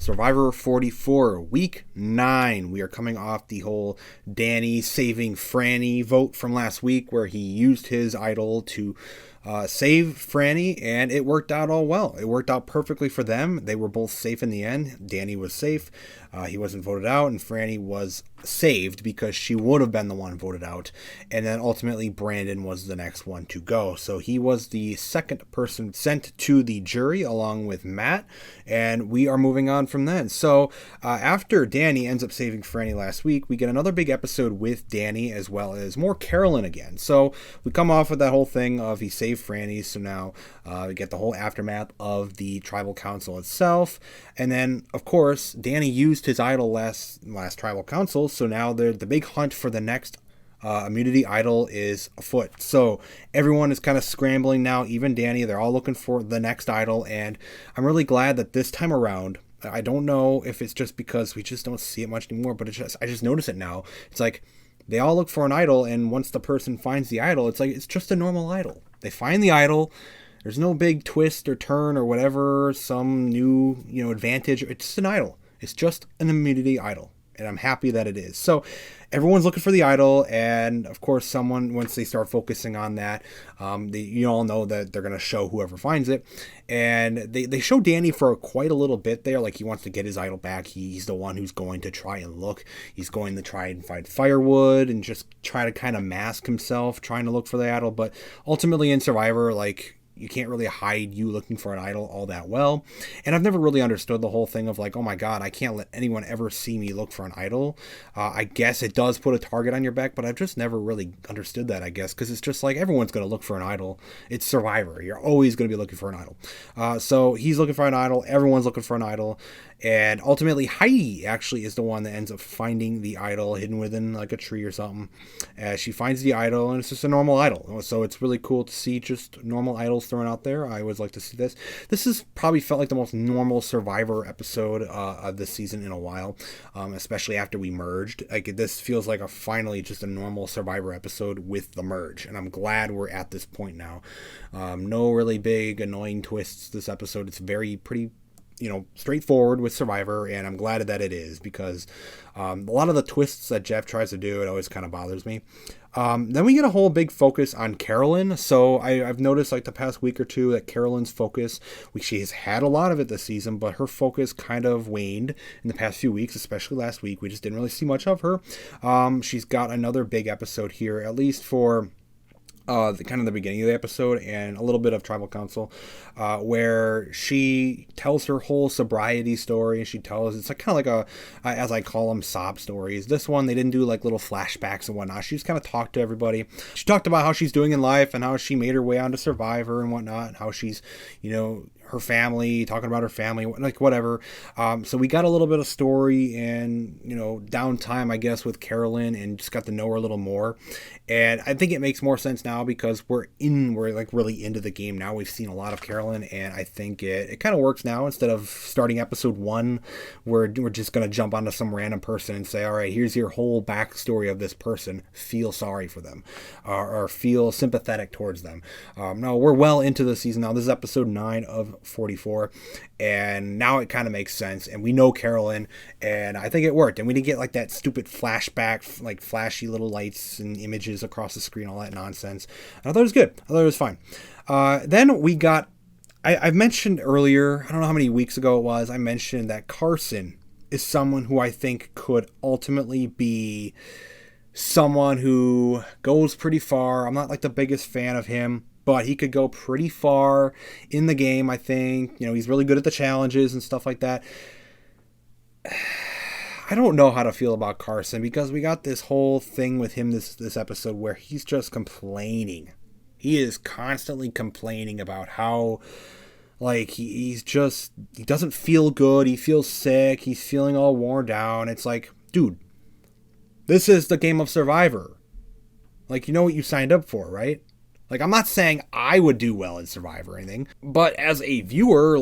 Survivor 44, Week 9. We are coming off the whole Danny saving Franny vote from last week where he used his idol to save Franny, and it worked out all well. It worked out perfectly for them. They were both safe in the end. Danny was safe. He wasn't voted out, and Franny was saved because she would have been the one voted out. And then ultimately Brandon was the next one to go. So he was the second person sent to the jury along with Matt, and we are moving on from then. So after Danny ends up saving Franny last week, we get another big episode with Danny as well as more Carolyn again. So we come off with that whole thing of he saved Franny, so now we get the whole aftermath of the tribal council itself. And then, of course, Danny used his idol last tribal council, so now the big hunt for the next immunity idol is afoot. So everyone is kind of scrambling now, even Danny. They're all looking for the next idol, and I'm really glad that this time around, I don't know if it's just because we just don't see it much anymore, but I just notice it now. It's like they all look for an idol, and once the person finds the idol, it's like it's just a normal idol. They find the idol. There's no big twist or turn or whatever, some new, advantage. It's just an idol. It's just an immunity idol. And I'm happy that it is. So everyone's looking for the idol. And of course, once they start focusing on that, you all know that they're going to show whoever finds it. And they show Danny for quite a little bit there. Like he wants to get his idol back. He's the one who's going to try and look. He's going to try and find firewood and just try to kind of mask himself, trying to look for the idol. But ultimately in Survivor, you can't really hide you looking for an idol all that well. And I've never really understood the whole thing of oh my God, I can't let anyone ever see me look for an idol. I guess it does put a target on your back, but I've just never really understood that, I guess, because it's just everyone's going to look for an idol. It's Survivor. You're always going to be looking for an idol. So he's looking for an idol. Everyone's looking for an idol. And ultimately, Heidi actually is the one that ends up finding the idol hidden within a tree or something. She finds the idol, and it's just a normal idol. So it's really cool to see just normal idols thrown out there. I always like to see this. This has probably felt like the most normal Survivor episode of this season in a while, especially after we merged. This feels like finally just a normal Survivor episode with the merge, and I'm glad we're at this point now. No really big annoying twists this episode. It's pretty straightforward with Survivor, and I'm glad that it is because a lot of the twists that Jeff tries to do, it always kind of bothers me. Then we get a whole big focus on Carolyn. So I've noticed the past week or two that Carolyn's focus, she has had a lot of it this season, but her focus kind of waned in the past few weeks, especially last week. We just didn't really see much of her. She's got another big episode here, at least for the beginning of the episode and a little bit of Tribal Council, where she tells her whole sobriety story. She tells, it's kind of like as I call them, sob stories. This one, they didn't do little flashbacks and whatnot. She just kind of talked to everybody. She talked about how she's doing in life and how she made her way onto Survivor and whatnot, and how she's, her family, talking about her family, whatever. So we got a little bit of story and, downtime, I guess, with Carolyn, and just got to know her a little more. And I think it makes more sense now because we're really into the game now. We've seen a lot of Carolyn, and I think it kind of works now. Instead of starting episode 1, we're just going to jump onto some random person and say, all right, here's your whole backstory of this person. Feel sorry for them or feel sympathetic towards them. No, we're well into the season now. This is episode 9 of 44, and now it kind of makes sense, and we know Carolyn, and I think it worked. And we didn't get that stupid flashback, flashy little lights and images across the screen, all that nonsense. I thought it was good. I thought it was fine. Then we got, I've mentioned earlier, I don't know how many weeks ago it was, I mentioned that Carson is someone who I think could ultimately be someone who goes pretty far. I'm not the biggest fan of him, but he could go pretty far in the game, I think. He's really good at the challenges and stuff like that. I don't know how to feel about Carson because we got this whole thing with him this episode where he's just complaining. He is constantly complaining about how he doesn't feel good. He feels sick. He's feeling all worn down. It's dude, this is the game of Survivor. You know what you signed up for, right? I'm not saying I would do well in Survivor or anything, but as a viewer,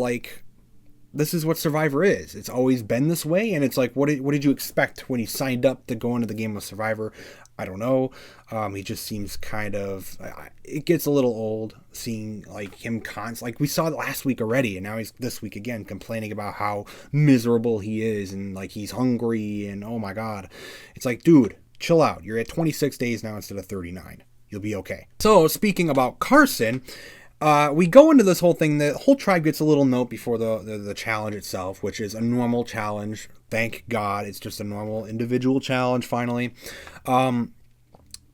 this is what Survivor is. It's always been this way, and it's what did you expect when you signed up to go into the game of Survivor? I don't know. He just seems kind of. It gets a little old seeing like him like we saw it last week already, and now he's this week again complaining about how miserable he is and like he's hungry and oh my god, it's like dude, chill out. You're at 26 days now instead of 39. You'll be okay. So speaking about Carson. We go into this whole thing. The whole tribe gets a little note before the challenge itself, which is a normal challenge. Thank God, it's just a normal individual challenge. Finally,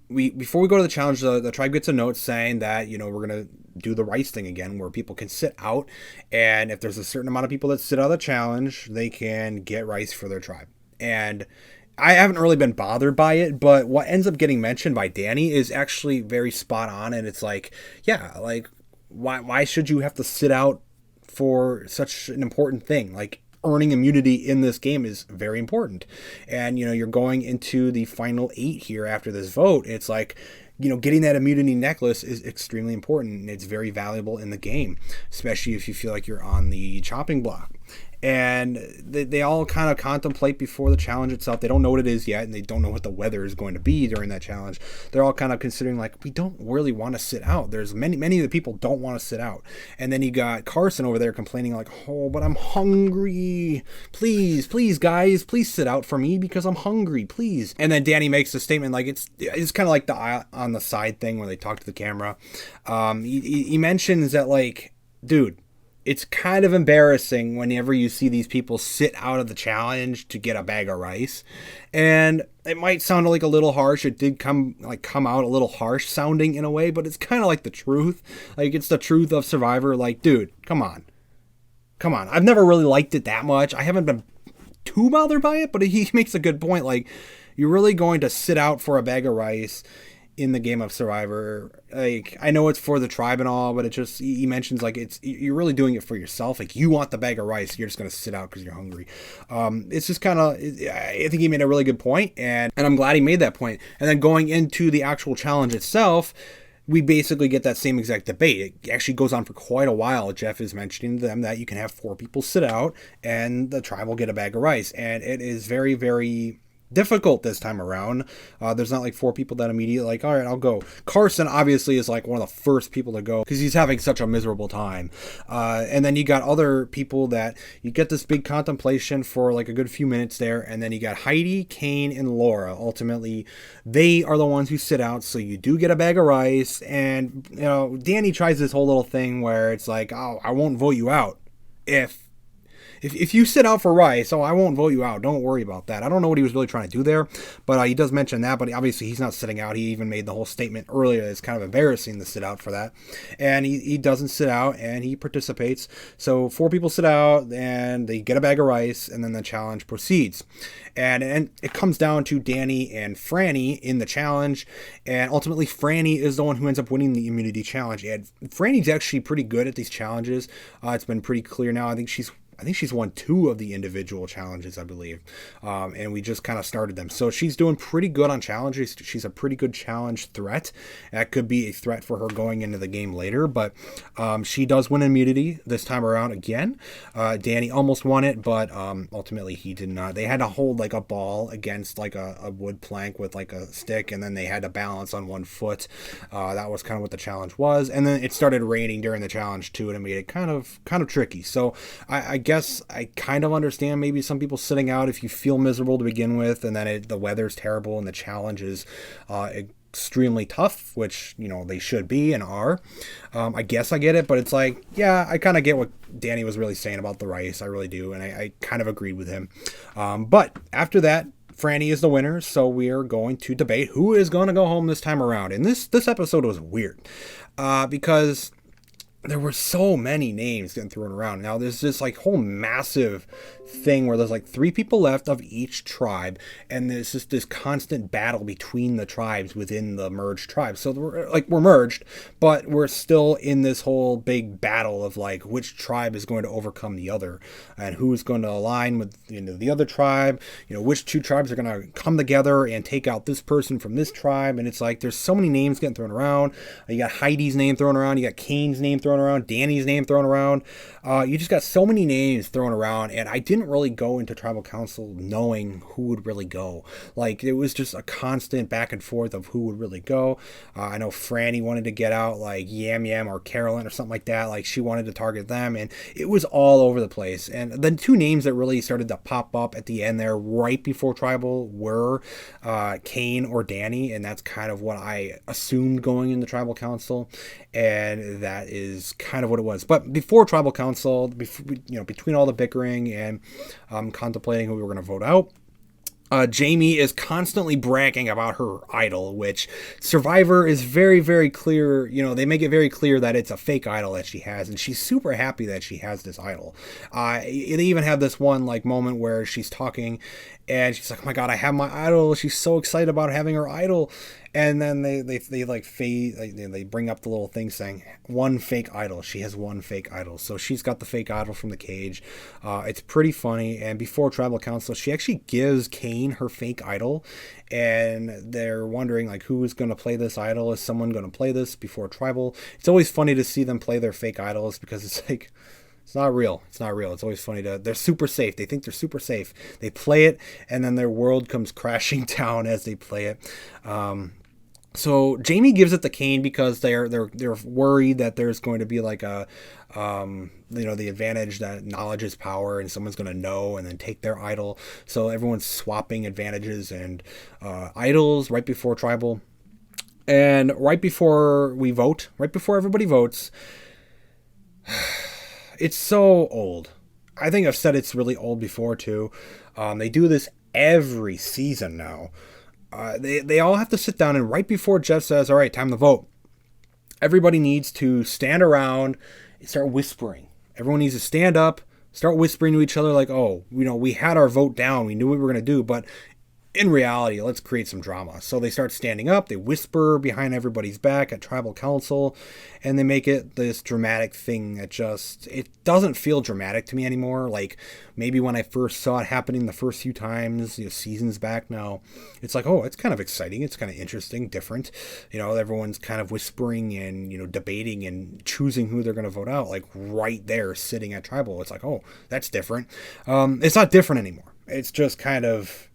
before we go to the challenge, the tribe gets a note saying that we're gonna do the rice thing again, where people can sit out, and if there's a certain amount of people that sit out of the challenge, they can get rice for their tribe. And I haven't really been bothered by it, but what ends up getting mentioned by Danny is actually very spot on, and it's like, yeah, like. Why should you have to sit out for such an important thing? Like earning immunity in this game is very important. And, you're going into the final 8 here after this vote. It's like, getting that immunity necklace is extremely important. And it's very valuable in the game, especially if you feel like you're on the chopping block. And they all kind of contemplate before the challenge itself. They don't know what it is yet, and they don't know what the weather is going to be during that challenge. They're all kind of considering, like, we don't really want to sit out. There's many of the people don't want to sit out. And then you got Carson over there complaining, like, oh, but I'm hungry. Please, guys, please sit out for me because I'm hungry, please. And then Danny makes a statement, like, it's kind of like the eye on the side thing when they talk to the camera. He mentions that, like, dude, it's kind of embarrassing whenever you see these people sit out of the challenge to get a bag of rice. And it might sound like a little harsh. It did come out a little harsh sounding in a way, but it's kind of like the truth. Like, it's the truth of Survivor. Like, dude, come on. I've never really liked it that much. I haven't been too bothered by it, but he makes a good point. Like, you're really going to sit out for a bag of rice in the game of Survivor. Like, I know it's for the tribe and all, but it just, he mentions like you're really doing it for yourself. Like, you want the bag of rice, you're just going to sit out because you're hungry. It's just kind of, I think he made a really good point, and I'm glad he made that point. And then going into the actual challenge itself, we basically get that same exact debate. It actually goes on for quite a while. Jeff is mentioning to them that you can have 4 people sit out and the tribe will get a bag of rice. And it is very, very difficult this time around. There's not like 4 people that immediately like, all right, I'll go. Carson obviously is like one of the first people to go because he's having such a miserable time. And then you got other people that you get this big contemplation for like a good few minutes there. And then you got Heidi, Kane, and Laura. Ultimately, they are the ones who sit out. So you do get a bag of rice. And, Danny tries this whole little thing where it's like, oh, I won't vote you out if you sit out for rice, I won't vote you out. Don't worry about that. I don't know what he was really trying to do there, but he does mention that. But obviously, he's not sitting out. He even made the whole statement earlier. It's kind of embarrassing to sit out for that. And he doesn't sit out, and he participates. So 4 people sit out, and they get a bag of rice, and then the challenge proceeds. And it comes down to Danny and Franny in the challenge. And ultimately, Franny is the one who ends up winning the immunity challenge. And Franny's actually pretty good at these challenges. It's been pretty clear now. I think she's won 2 of the individual challenges, I believe. And we just kind of started them. So she's doing pretty good on challenges. She's a pretty good challenge threat. That could be a threat for her going into the game later. But she does win immunity this time around again. Danny almost won it, but ultimately he did not. They had to hold like a ball against like a wood plank with like a stick, and then they had to balance on one foot. That was kind of what the challenge was. And then it started raining during the challenge too, and it made it kind of tricky. So I guess I kind of understand maybe some people sitting out if you feel miserable to begin with, and then the weather's terrible and the challenge is extremely tough, which they should be and are. I guess I get it, but it's like, yeah, I kind of get what Danny was really saying about the rice. I really do, and I kind of agreed with him. But after that, Franny is the winner, so we are going to debate who is going to go home this time around. And this episode was weird because there were so many names getting thrown around. Now there's this like whole massive thing where there's like 3 people left of each tribe, and there's just this constant battle between the tribes within the merged tribes. So we're merged, but we're still in this whole big battle of like which tribe is going to overcome the other, and who is going to align with the other tribe. Which 2 tribes are going to come together and take out this person from this tribe. And it's like there's so many names getting thrown around. You got Heidi's name thrown around. You got Kane's name thrown thrown around, Danny's name thrown around. You just got so many names thrown around, and I didn't really go into Tribal Council knowing who would really go. Like, it was just a constant back and forth of who would really go. I know Franny wanted to get out, like, Yam Yam or Carolyn or something like that. Like, she wanted to target them, and it was all over the place. And the two names that really started to pop up at the end there, right before Tribal, were Kane or Danny, and that's kind of what I assumed going into Tribal Council, and that is kind of what it was. But before Tribal Council, between all the bickering and contemplating who we were going to vote out, Jamie is constantly bragging about her idol, which Survivor is very, very clear. They make it very clear that it's a fake idol that she has, and she's super happy that she has this idol. They even have this one moment where she's talking, and she's like, "Oh my God, I have my idol." She's so excited about having her idol, and then they bring up the little thing saying one fake idol. She has one fake idol, so she's got the fake idol from the cage. It's pretty funny. And before Tribal Council, she actually gives Kane her fake idol, and they're wondering who is going to play this idol. Is someone going to play this before Tribal? It's always funny to see them play their fake idols because it's like, it's not real. It's not real. It's always funny they're super safe. They think they're super safe. They play it, and then their world comes crashing down as they play it. So Jamie gives it to Kane because they're worried that there's going to be the advantage that knowledge is power, and someone's going to know and then take their idol. So everyone's swapping advantages and idols right before Tribal. And right before we vote, right before everybody votes, it's so old. I think I've said it's really old before too. They do this every season now. They all have to sit down, and right before Jeff says, "All right, time to vote," everybody needs to stand around and start whispering. Everyone needs to stand up, start whispering to each other like, "Oh, we had our vote down. We knew what we were going to do, but in reality, let's create some drama." So they start standing up, they whisper behind everybody's back at Tribal Council, and they make it this dramatic thing that it doesn't feel dramatic to me anymore. Like maybe when I first saw it happening the first few times, seasons back now, it's like, oh, it's kind of exciting. It's kind of interesting, different. Everyone's kind of whispering and, debating and choosing who they're going to vote out, like right there sitting at Tribal. It's like, oh, that's different. It's not different anymore. It's just kind of,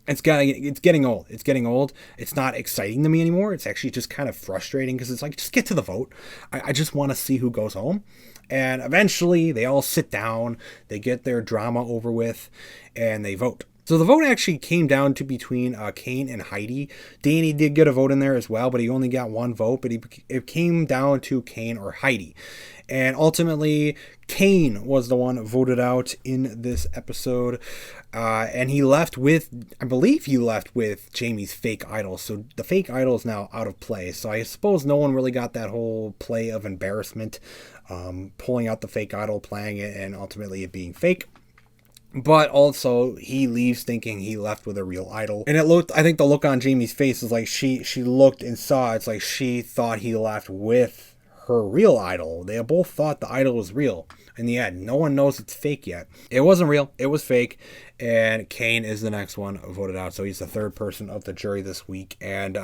it's getting old. It's getting old. It's not exciting to me anymore. It's actually just kind of frustrating because it's like, just get to the vote. I just want to see who goes home. And eventually they all sit down, they get their drama over with, and they vote. So the vote actually came down to between Kane and Heidi. Danny did get a vote in there as well, but he only got one vote. But it came down to Kane or Heidi. And ultimately, Kane was the one voted out in this episode. And he left with, I believe he left with Jamie's fake idol. So the fake idol is now out of play. So I suppose no one really got that whole play of embarrassment, pulling out the fake idol, playing it, and ultimately it being fake. But also, he leaves thinking he left with a real idol. And I think the look on Jamie's face is like she looked and saw, it's like she thought he left with her real idol. They both thought the idol was real. In the end, no one knows it's fake yet. It wasn't real. It was fake. And Kane is the next one voted out. So he's the third person of the jury this week. And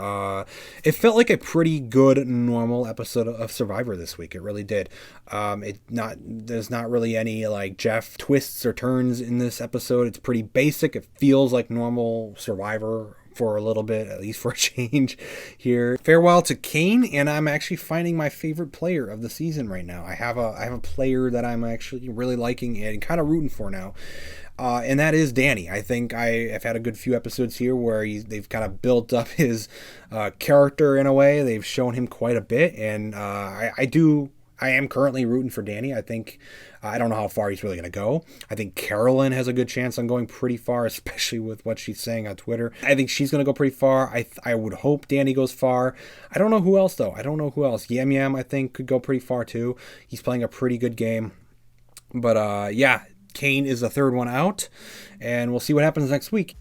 it felt like a pretty good, normal episode of Survivor this week. It really did. There's not really any Jeff twists or turns in this episode. It's pretty basic. It feels like normal Survivor for a little bit, at least for a change here. Farewell to Kane, and I'm actually finding my favorite player of the season right now. I have a player that I'm actually really liking and kind of rooting for now. And that is Danny. I think I've had a good few episodes here where they've kind of built up his character in a way. They've shown him quite a bit, and I am currently rooting for Danny. I think, I don't know how far he's really going to go. I think Carolyn has a good chance on going pretty far, especially with what she's saying on Twitter. I think she's going to go pretty far. I would hope Danny goes far. I don't know who else, though. I don't know who else. Yam Yam, I think, could go pretty far, too. He's playing a pretty good game. But, yeah, Kane is the third one out, and we'll see what happens next week.